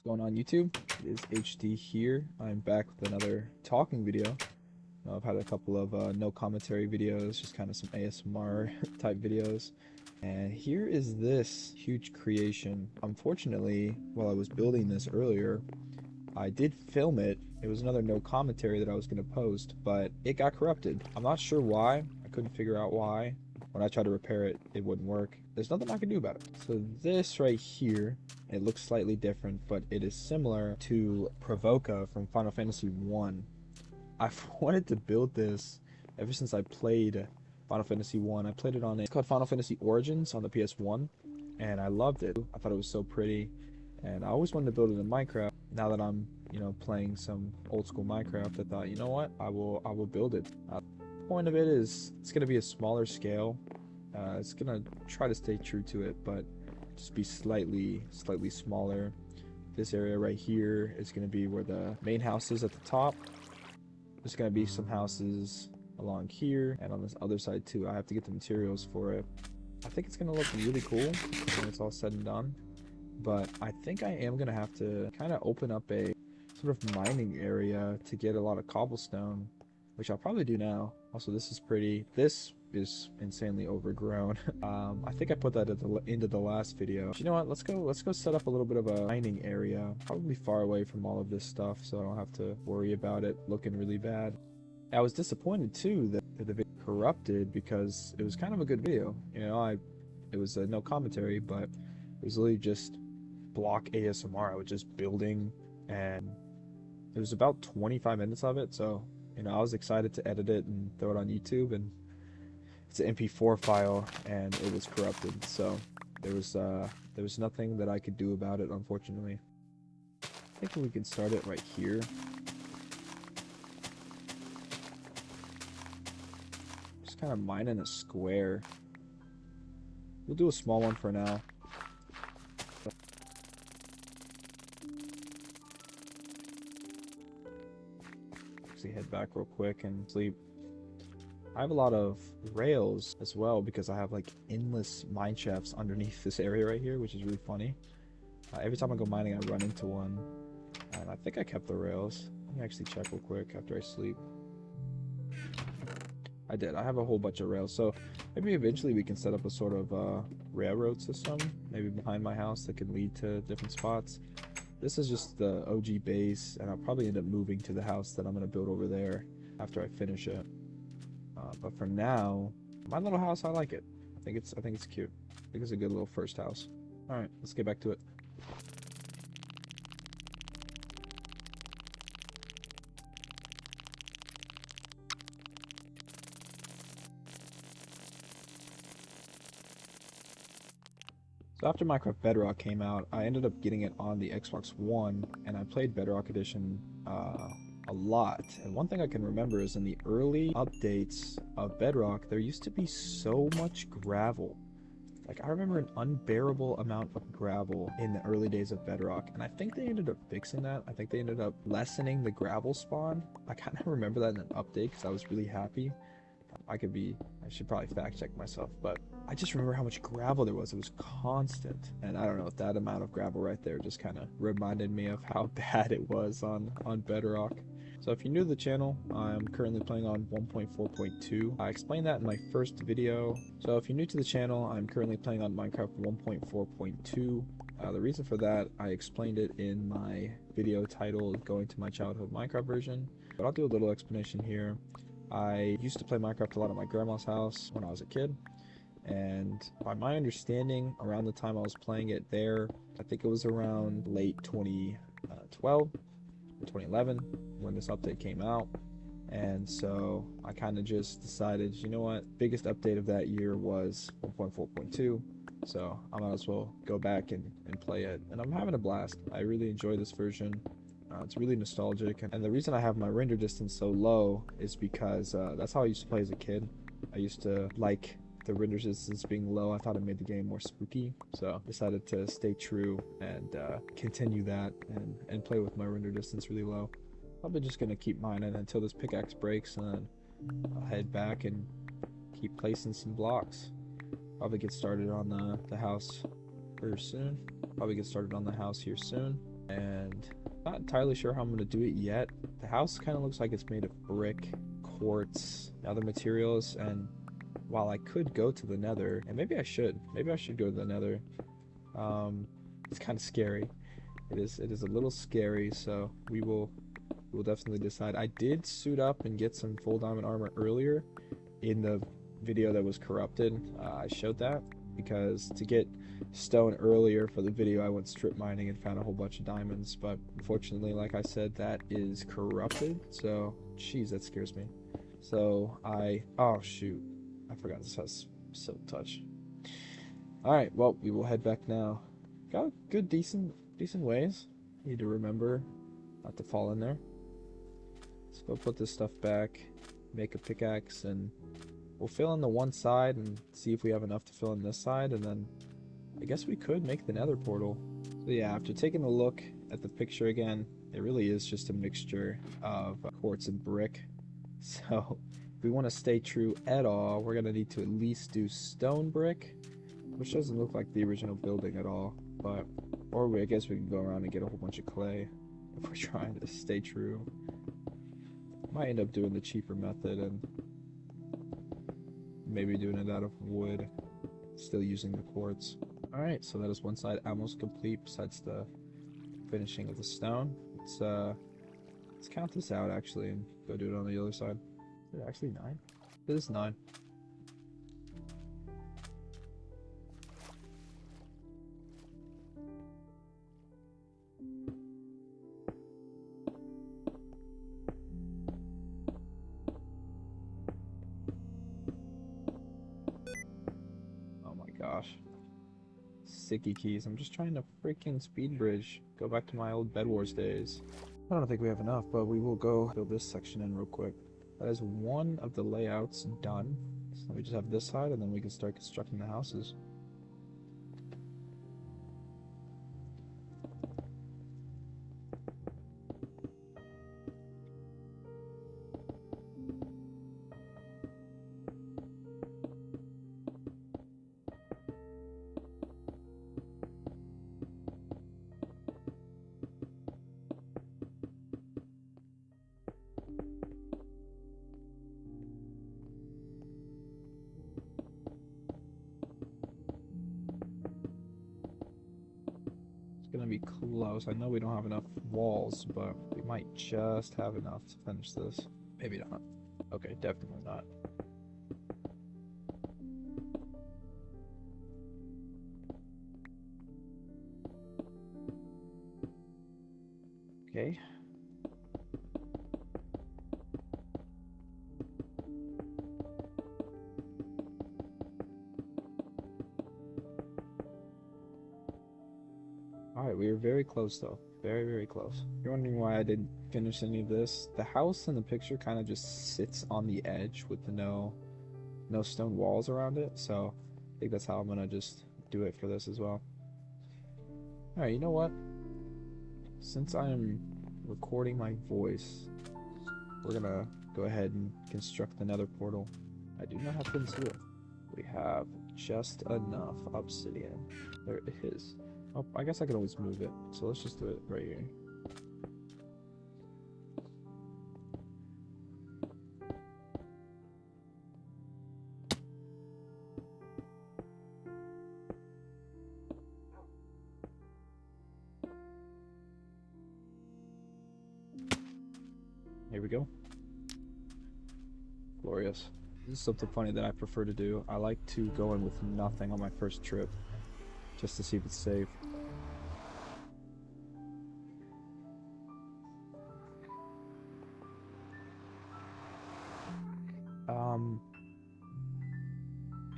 What's going on YouTube? It is HD here. I'm back with another talking video. I've had a couple of no commentary videos, just kind of some ASMR type videos. And here is this huge creation. Unfortunately, while I was building this earlier, I did film it. It was another no commentary that I was going to post, but it got corrupted. I'm not sure why. I couldn't figure out why. When I tried to repair it, it wouldn't work. There's nothing I can do about it. So this right here, it looks slightly different, but it is similar to Pravoka from Final Fantasy 1. I've wanted to build this ever since I played Final Fantasy 1. I played it on it's called Final Fantasy Origins on the PS1, and I loved it. I thought it was so pretty, and I always wanted to build it in Minecraft. Now that I'm, playing some old school Minecraft, I thought, you know what, I will build it. The point of it is it's gonna be a smaller scale. It's gonna try to stay true to it, but just be slightly smaller. This area right here is gonna be where the main house is at the top. There's gonna be some houses along here and on this other side too. I have to get the materials for it. I think it's gonna look really cool when it's all said and done, but I think I am gonna have to kind of open up a sort of mining area to get a lot of cobblestone, which I'll probably do now. Also, this is pretty. This is insanely overgrown. I think I put that at the into the last video. But you know what? Let's go set up a little bit of a mining area, probably far away from all of this stuff, so I don't have to worry about it looking really bad. I was disappointed too that the video corrupted because it was kind of a good video. It was no commentary, but it was literally just block ASMR. I was just building, and it was about 25 minutes of it, so I was excited to edit it and throw it on YouTube, and it's an MP4 file and it was corrupted, so there was nothing that I could do about it, unfortunately. I think we can start it right here. Just kind of mining a square. We'll do a small one for now. Actually head back real quick and sleep. I have a lot of rails as well because I have like endless mine shafts underneath this area right here, which is really funny. Every time I go mining, I run into one, and I think I kept the rails. Let me actually check real quick after I sleep. I did. I have a whole bunch of rails, so maybe eventually we can set up a sort of railroad system, maybe behind my house, that could lead to different spots. This is just the OG base, and I'll probably end up moving to the house that I'm going to build over there after I finish it. But for now, my little house, I like it. I think it's cute. I think it's a good little first house. All right, let's get back to it. So after Minecraft Bedrock came out, I ended up getting it on the Xbox One, and I played Bedrock Edition a lot. And one thing I can remember is in the early updates of Bedrock, there used to be so much gravel. Like, I remember an unbearable amount of gravel in the early days of Bedrock, and I think they ended up fixing that. I think they ended up lessening the gravel spawn. I kind of remember that in an update because I was really happy. I should probably fact check myself, but I just remember how much gravel there was. It was constant, and I don't know if that amount of gravel right there just kind of reminded me of how bad it was on Bedrock. So if you're new to the channel, I'm currently playing on 1.4.2. I explained that in my first video. So if you're new to the channel, I'm currently playing on Minecraft 1.4.2. The reason for that, I explained it in my video titled Going to My Childhood Minecraft Version, but I'll do a little explanation here. I used to play Minecraft a lot at my grandma's house when I was a kid, and by my understanding, around the time I was playing it there, I think it was around late 2012 or 2011 when this update came out. And so I kind of just decided, you know what, biggest update of that year was 1.4.2, so I might as well go back and play it, and I'm having a blast. I really enjoy this version. It's really nostalgic, and the reason I have my render distance so low is because that's how I used to play as a kid. I used to like the render distance being low. I thought it made the game more spooky, so I decided to stay true and continue that and play with my render distance really low. Probably just gonna keep mining until this pickaxe breaks, and then I'll head back and keep placing some blocks. Probably get started on the house here soon. and not entirely sure how I'm going to do it yet. The house kind of looks like it's made of brick, quartz, other materials, and while I could go to the nether, and maybe I should go to the nether, it's kind of scary. It is a little scary, so we'll definitely decide. I did suit up and get some full diamond armor earlier in the video that was corrupted. I showed that because to get stone earlier for the video, I went strip mining and found a whole bunch of diamonds, but unfortunately, like I said, that is corrupted. So, jeez, that scares me. So oh shoot, I forgot this has silk touch. All right, well, we will head back now. Got good, decent ways. Need to remember not to fall in there. Let's go put this stuff back, make a pickaxe, and we'll fill in the one side and see if we have enough to fill in this side, and then I guess we could make the nether portal. So yeah, after taking a look at the picture again, it really is just a mixture of quartz and brick. So if we want to stay true at all, we're going to need to at least do stone brick, which doesn't look like the original building at all, but I guess we can go around and get a whole bunch of clay if we're trying to stay true. Might end up doing the cheaper method and maybe doing it out of wood, still using the quartz. Alright, so that is one side almost complete besides the finishing of the stone. Let's count this out actually and go do it on the other side. Is it actually 9? It is 9. Oh my gosh. Sticky keys. I'm just trying to freaking speed bridge. Go back to my old Bed Wars days. I don't think we have enough, but we will go build this section in real quick. That is one of the layouts done. So we just have this side, and then we can start constructing the houses. Gonna be close. I know we don't have enough walls, but we might just have enough to finish this. Maybe not. Okay, definitely not. Okay. Alright, we are very close though. Very, very close. You're wondering why I didn't finish any of this? The house in the picture kind of just sits on the edge with no stone walls around it, so I think that's how I'm gonna just do it for this as well. Alright, you know what? Since I am recording my voice, we're gonna go ahead and construct the nether portal. I do not have conceal. We have just enough obsidian. There it is. Oh, I guess I can always move it, so let's just do it right here. Here we go. Glorious. This is something funny that I prefer to do. I like to go in with nothing on my first trip, just to see if it's safe.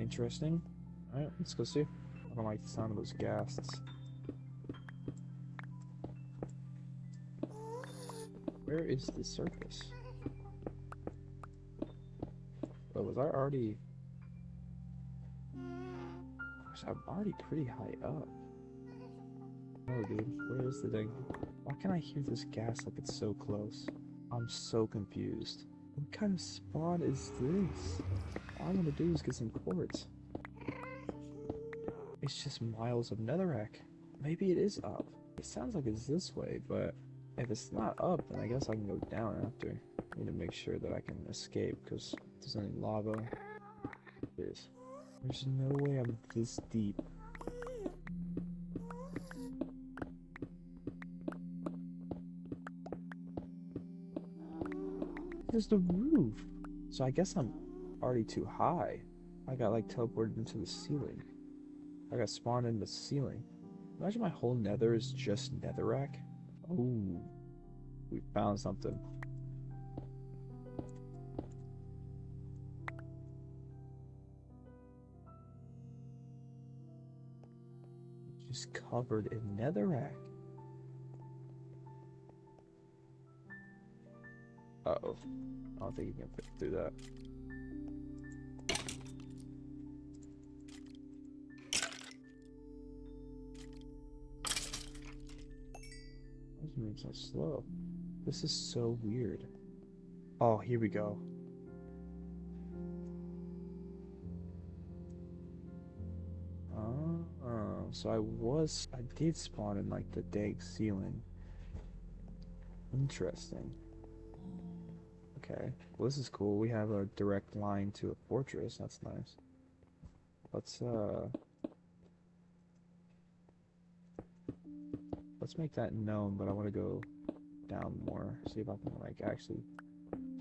Interesting. Alright, let's go see. I don't like the sound of those ghasts. Where is the surface? Oh, was I already... I'm already pretty high up. Oh, dude, where is the thing? Why can I hear this gas like it's so close? I'm so confused. What kind of spawn is this? All I want to do is get some quartz. It's just miles of netherrack. Maybe it is up. It sounds like it's this way, but if it's not up, then I guess I can go down after. I need to make sure that I can escape, because if there's any lava. There's no way I'm this deep. There's the roof. So I guess I'm already too high. I got like teleported into the ceiling. I got spawned in the ceiling. Imagine my whole nether is just netherrack. Oh, we found something. Just covered in netherrack. Uh-oh. I don't think you can fit through that. This moves so slow. This is so weird. Oh, here we go. Oh, so I did spawn in like the dank ceiling. Interesting. Okay, well this is cool. We have a direct line to a fortress. That's nice. Let's make that known, but I want to go down more. See if I can like actually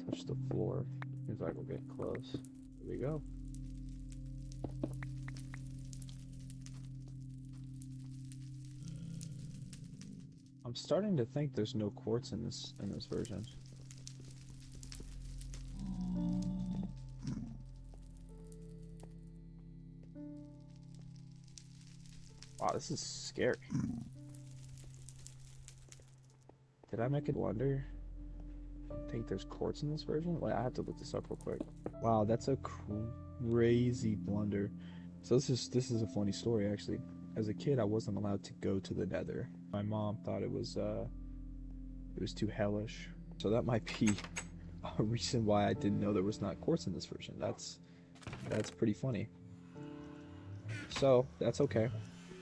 touch the floor. Seems like we're getting close. Here we go. I'm starting to think there's no quartz in this version. Wow, this is scary. Did I make a blunder? I think there's quartz in this version? Wait, I have to look this up real quick. Wow, that's a crazy blunder. So this is a funny story actually. As a kid, I wasn't allowed to go to the Nether. My mom thought it was too hellish. So that might be a reason why I didn't know there was not quartz in this version. That's pretty funny. So that's okay.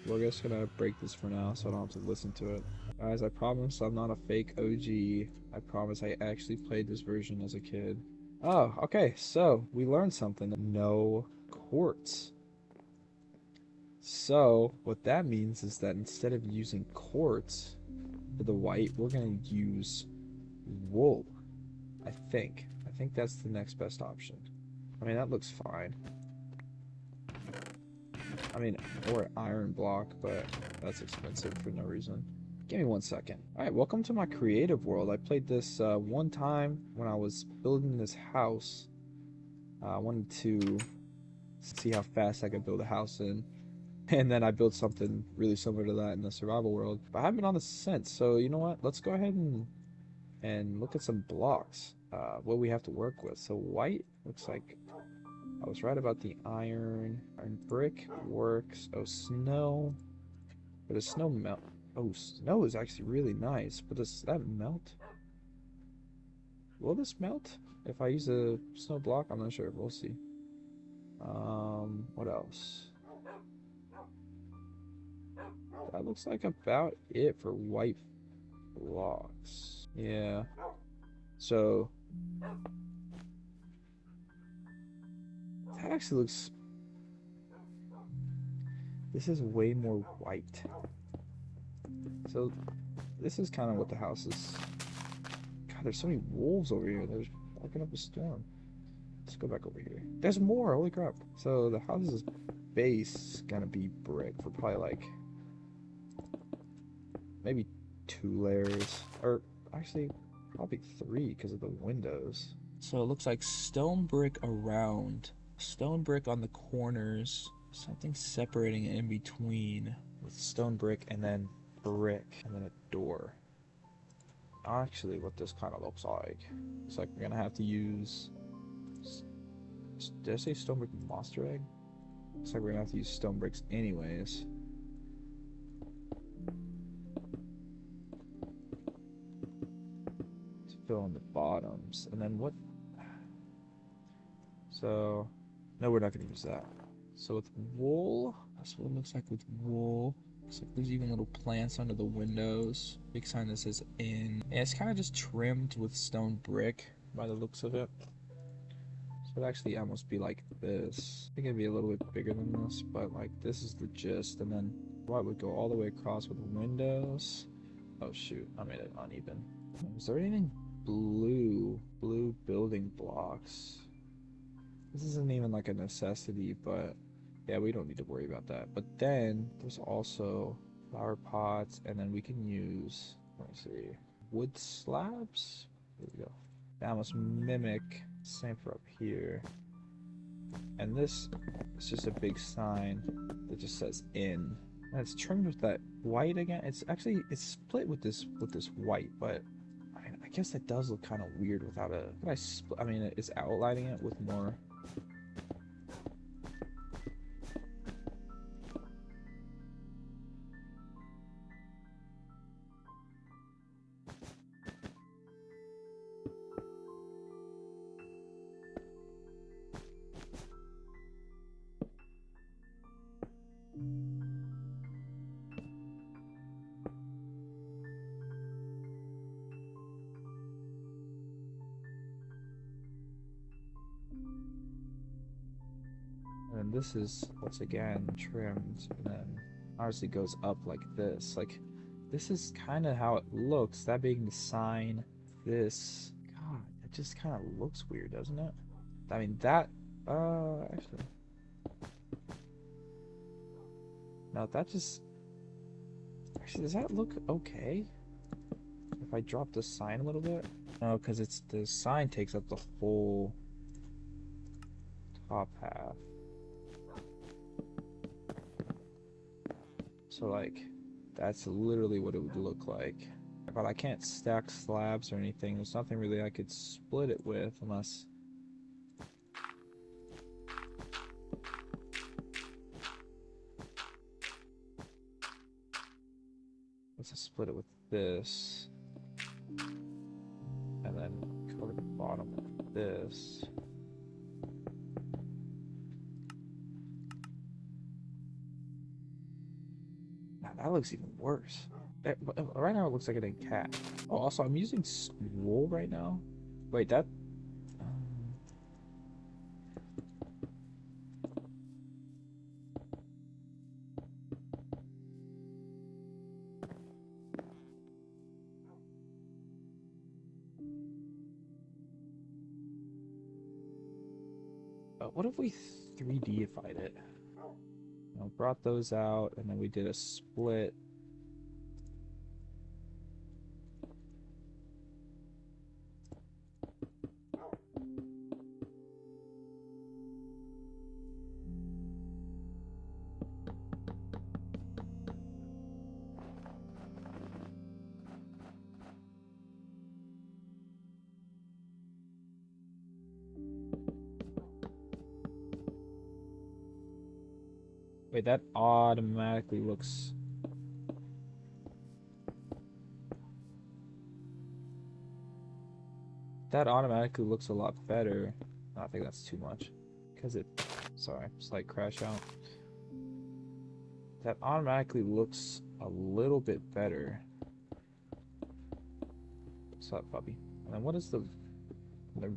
We're just gonna break this for now so I don't have to listen to it. Guys, I promise I'm not a fake OG. I promise I actually played this version as a kid. Oh, okay, so we learned something. No quartz. So what that means is that instead of using quartz for the white, we're gonna use wool. I think that's the next best option. I mean, that looks fine. I mean, or iron block, but that's expensive for no reason. Give me 1 second. Alright, welcome to my creative world. I played this one time when I was building this house. I wanted to see how fast I could build a house in. And then I built something really similar to that in the survival world. But I haven't been on this since, so you know what? Let's go ahead and look at some blocks. What we have to work with. So white looks like I was right about the iron. Iron brick works. Oh, snow. But does snow melt? Oh, snow is actually really nice. But does that melt? Will this melt? If I use a snow block? I'm not sure. We'll see. What else? That looks like about it for white blocks. Yeah. So that actually looks... This is way more white. So this is kind of what the house is. God, there's so many wolves over here. They're barking up a storm. Let's go back over here. There's more. Holy crap. So the house's base is gonna be brick for probably like maybe 2 layers, or actually probably 3 because of the windows. So it looks like stone brick around, stone brick on the corners, something separating it in between with stone brick, and then brick, and then a door. Actually, what this kind of looks like, it's like we're gonna have to use... Did I say stone brick monster egg? Looks like we're gonna have to use stone bricks anyways. To fill in the bottoms. And then what? So, no, we're not gonna use that. So with wool, that's what it looks like with wool. Looks like there's even little plants under the windows. Big sign that says in. And it's kind of just trimmed with stone brick by the looks of it. So it'd actually almost be like this. I think it'd be a little bit bigger than this, but like this is the gist. And then white would go all the way across with windows. Oh shoot, I made it uneven. Is there anything blue? Blue building blocks. This isn't even like a necessity, but yeah, we don't need to worry about that. But then there's also flower pots, and then we can use, let me see, wood slabs. Here we go. That must mimic. Same for up here. And this is just a big sign that just says in. And it's trimmed with that white again. It's actually split with this white, but I guess that does look kind of weird without a. I mean, it's outlining it with more. And this is once again trimmed, and then obviously goes up like this. Like this is kind of how it looks. That being the sign. This, God, it just kind of looks weird, doesn't it? I mean that. Actually, no, that just. Actually, does that look okay? If I drop the sign a little bit? No, because it's the sign takes up the whole top half. So like, that's literally what it would look like. But I can't stack slabs or anything. There's nothing really I could split it with unless... Let's just split it with this. And then cover the bottom with this. Now, that looks even worse. Right now it looks like an egg cat. Oh, also I'm using wool right now. Wait, that... what if we 3Dified it? You know, brought those out, and then we did a split. Wait, that automatically looks... That automatically looks a lot better. No, I think that's too much. Because it... Sorry, slight crash out. That automatically looks a little bit better. What's up, puppy? And then what is the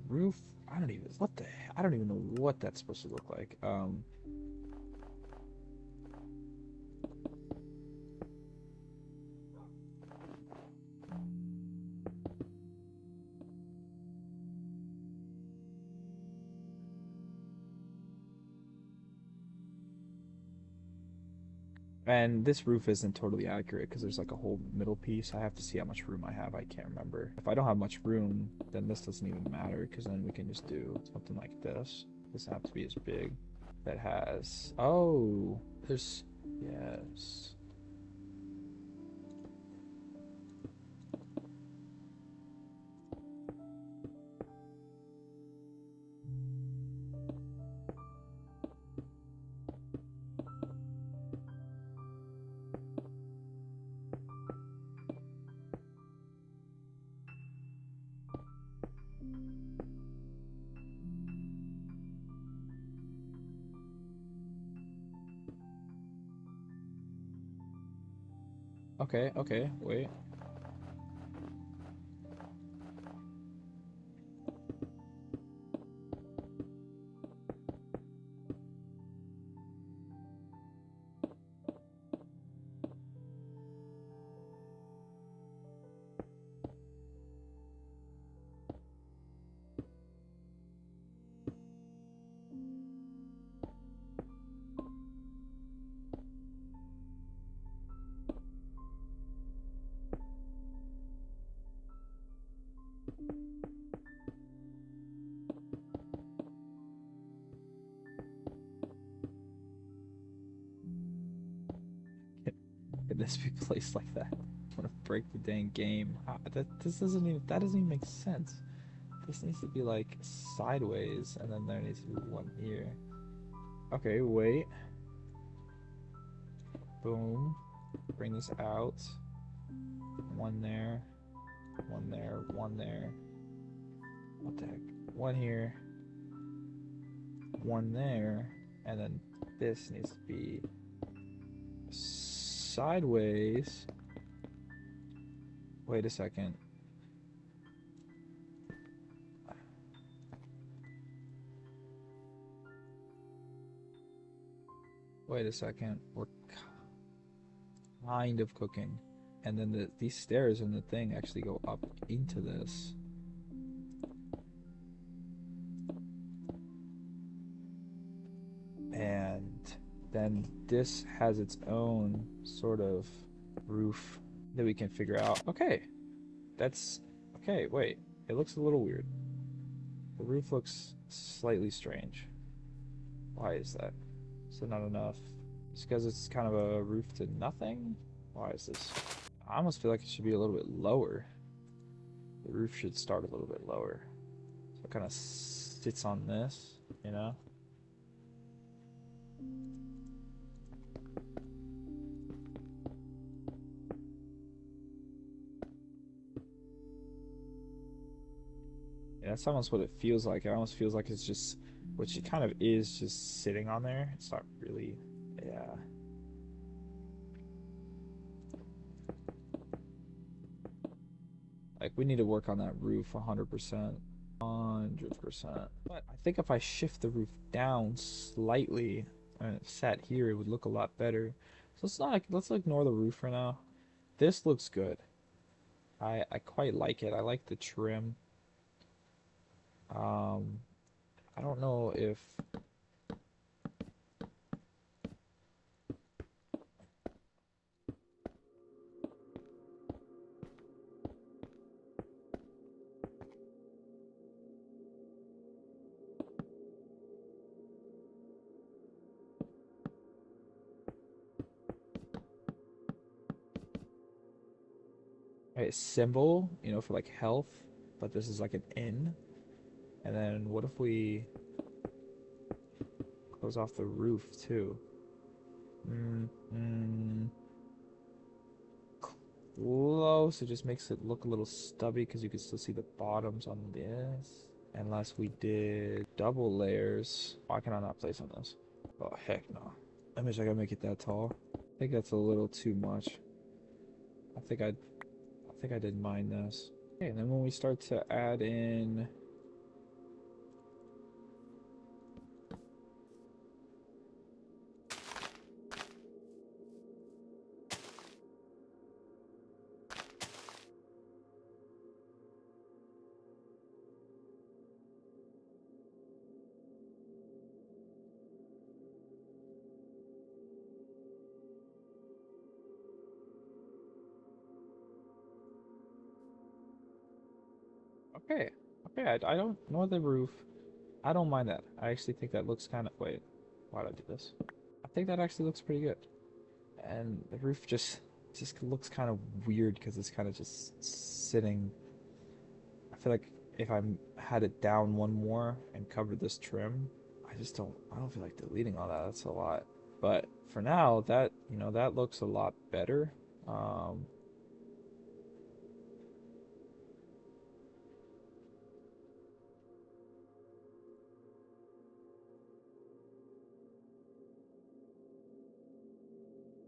roof? I don't even... What the... I don't even know what that's supposed to look like. And this roof isn't totally accurate because there's like a whole middle piece. I have to see how much room I have. I can't remember. If I don't have much room, then this doesn't even matter because then we can just do something like this. It doesn't have to be as big. That has... Oh, there's... Yes. Okay, okay, wait. Could this be placed like that? I want to break the dang game. That doesn't even make sense. This needs to be like sideways, and then there needs to be one here. Okay, wait. Boom. Bring this out. One there. One there. One there. What the heck? One here. One there. And then this needs to be sideways. Wait a second. Wait a second. We're kind of cooking. And then these stairs and the thing actually go up into this. And then this has its own sort of roof that we can figure out. Okay, that's okay. Wait, it looks a little weird. The roof looks slightly strange. Why is that? Is it not enough? It's because it's kind of a roof to nothing? Why is this? I almost feel like it should be a little bit lower. The roof should start a little bit lower. So it kind of sits on this, you know? Yeah, that's almost what it feels like. It almost feels like it's just, which it kind of is, just sitting on there. It's not really, yeah. Like, we need to work on that roof 100%. 100%. But I think if I shift the roof down slightly and it sat here, it would look a lot better. So let's ignore the roof for now. This looks good. I quite like it. I like the trim. Um, I don't know if a symbol, you know, for like health, but this is like an N. And then what if we close off the roof too? Close. It just makes it look a little stubby because you can still see the bottoms on this. Unless we did double layers. Why can I not place on this? Oh, heck no. I wish I could make it that tall. I think that's a little too much. I think I didn't mind this. Okay, and then when we start to add in okay. Okay, I don't know the roof. I don't mind that. I actually think that looks kind of wait. Why did I do this? I think that actually looks pretty good. And the roof just looks kind of weird because it's kind of just sitting. I feel like if I had it down one more and covered this trim, I don't feel like deleting all that. That's a lot. But for now, that, you know, that looks a lot better. Um,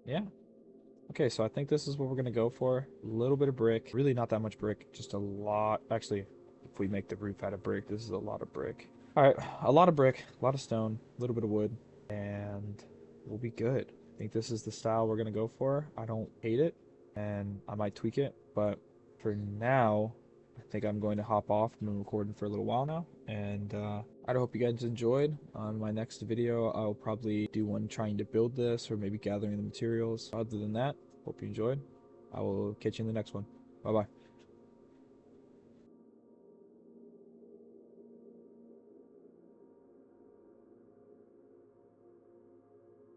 yeah, Okay, so I think this is what we're gonna go for. A little bit of brick. Really not that much brick, just a lot. Actually, if we make the roof out of brick, this is a lot of brick. All right, a lot of brick, a lot of stone, a little bit of wood, and we'll be good. I think this is the style we're gonna go for. I don't hate it, and I might tweak it, but for now, I think I'm going to hop off. I've been recording for a little while now, and I hope you guys enjoyed. On my next video, I'll probably do one trying to build this or maybe gathering the materials. Other than that, hope you enjoyed. I will catch you in the next one. Bye bye.